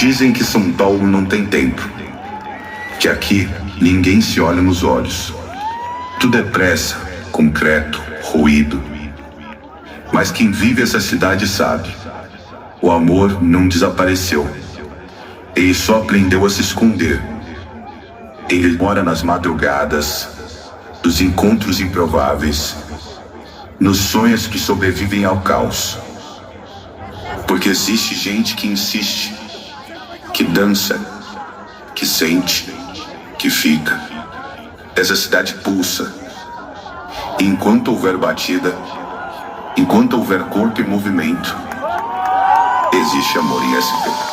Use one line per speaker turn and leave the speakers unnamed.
Dizem que São Paulo não tem tempo, que aqui ninguém se olha nos olhos. Tudo é pressa, concreto, ruído. Mas quem vive essa cidade sabe, o amor não desapareceu. Ele só aprendeu a se esconder. Ele mora nas madrugadas, nos encontros improváveis, nos sonhos que sobrevivem ao caos. Porque existe gente que insiste, que dança, que sente, que fica. Essa cidade pulsa. E enquanto houver batida, enquanto houver corpo e movimento, existe amor em SP.